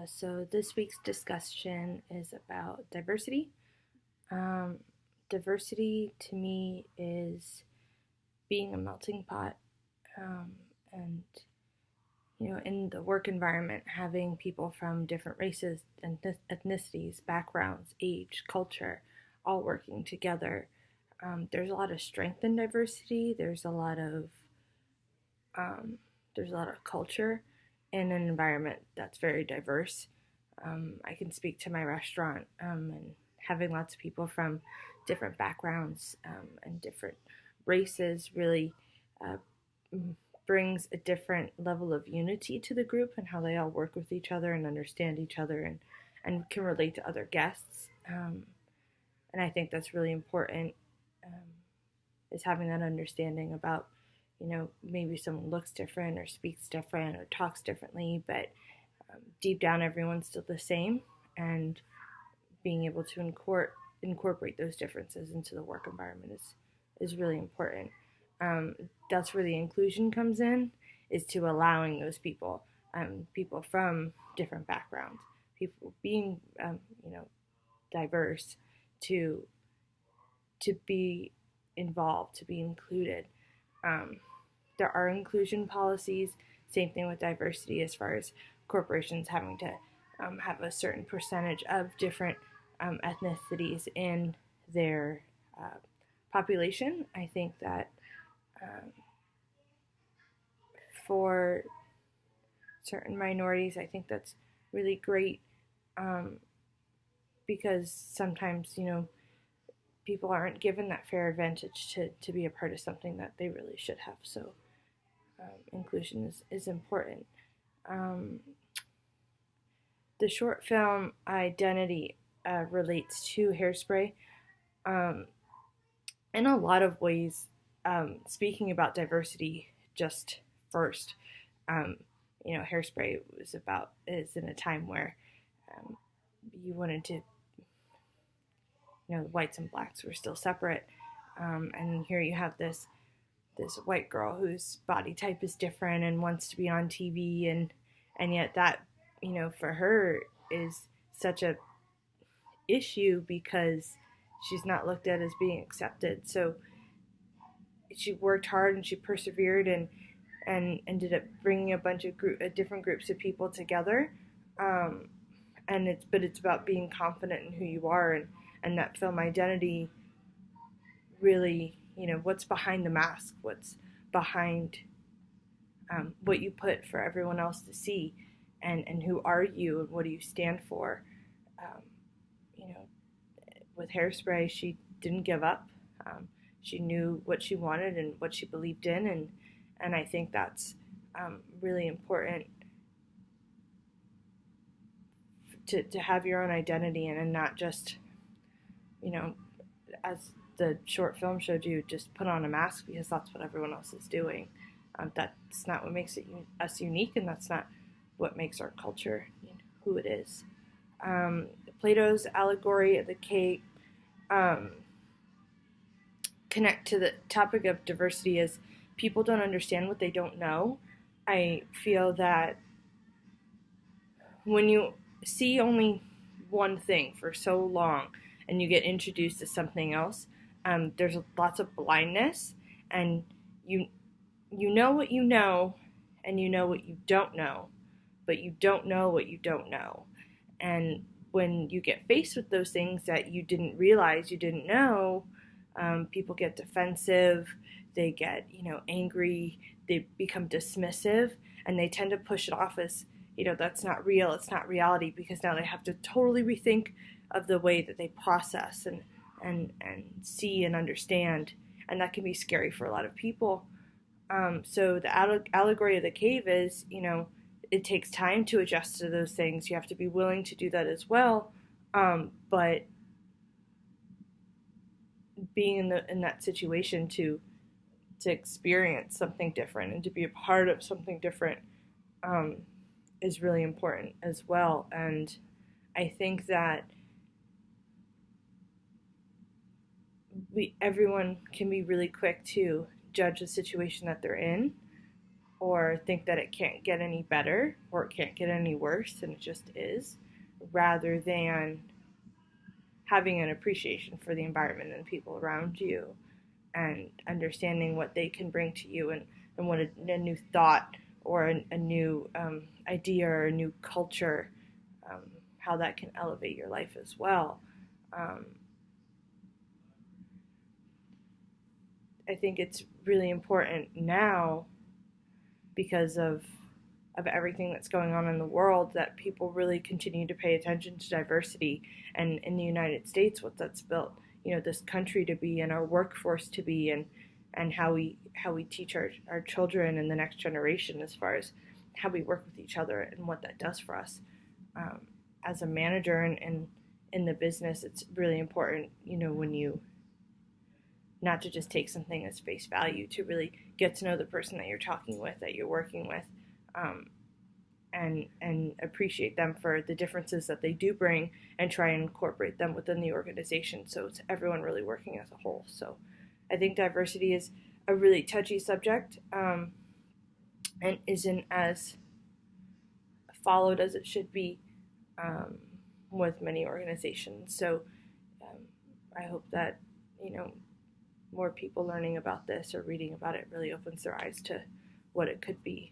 So this week's discussion is about diversity. Um, Diversity to me is being a melting pot, um, and in the work environment, having people from different races and ethnicities, backgrounds, age, culture, all working together. There's a lot of strength in diversity. Um, there's a lot of culture in an environment that's very diverse. I can speak to my restaurant, and having lots of people from different backgrounds, and different races really uh, brings a different level of unity to the group and how they all work with each other and understand each other, and can relate to other guests. And I think that's really important, um, is having that understanding about, maybe someone looks different or speaks different or talks differently, but deep down everyone's still the same, and being able to incorporate those differences into the work environment is really important. That's where the inclusion comes in, is to allowing those people, people from different backgrounds, people being, diverse, to be involved, to be included. Um, there are inclusion policies. Same thing with diversity, as far as corporations having to have a certain percentage of different ethnicities in their uh, population. I think that um, for certain minorities, I think that's really great, um, because sometimes, people aren't given that fair advantage to be a part of something that they really should have. So inclusion is important. Um, the short film Identity relates to Hairspray, um, in a lot of ways. Speaking about diversity, just first, um, Hairspray is in a time where um, you wanted to, the whites and blacks were still separate, and here you have this white girl whose body type is different and wants to be on TV, and yet that, for her is such a issue, because she's not looked at as being accepted. So she worked hard and she persevered, and ended up bringing a bunch of different groups of people together. Um, and it's about being confident in who you are, and that film Identity really, what's behind the mask, what's behind what you put for everyone else to see, and who are you and what do you stand for. Um, you know, with Hairspray, she didn't give up. She knew what she wanted and what she believed in, and I think that's really important, to have your own identity, and not just, you know, as the short film showed you, just put on a mask because that's what everyone else is doing. That's not what makes us unique, and that's not what makes our culture, who it is. Plato's allegory of the cake um, connect to the topic of diversity, as people don't understand what they don't know. I feel that when you see only one thing for so long and you get introduced to something else, there's lots of blindness, and you you know what you know, and you know what you don't know, but you don't know what you don't know. And when you get faced with those things that you didn't realize you didn't know, people get defensive, they get, angry, they become dismissive, and they tend to push it off as, that's not real, it's not reality, because now they have to totally rethink of the way that they process and see and understand, and that can be scary for a lot of people. So the allegory of the cave is, it takes time to adjust to those things. You have to be willing to do that as well. But being in that situation to experience something different and to be a part of something different, um, is really important as well. And I think that everyone can be really quick to judge the situation that they're in, or think that it can't get any better or it can't get any worse, and it just is, rather than having an appreciation for the environment and the people around you and understanding what they can bring to you, and what a new thought or a new idea or a new culture, um, how that can elevate your life as well. Um, I think it's really important now because of everything that's going on in the world that people really continue to pay attention to diversity, and in the United States what that's built, this country to be and our workforce to be, and how we teach our children and the next generation as far as how we work with each other and what that does for us. um, as a manager and in the business, it's really important, when you not to just take something as face value, to really get to know the person that you're talking with, that you're working with, um, and appreciate them for the differences that they do bring, and try and incorporate them within the organization so it's everyone really working as a whole. So I think diversity is a really touchy subject, and isn't as followed as it should be, um, with many organizations. So um, I hope that more people learning about this or reading about it really opens their eyes to what it could be.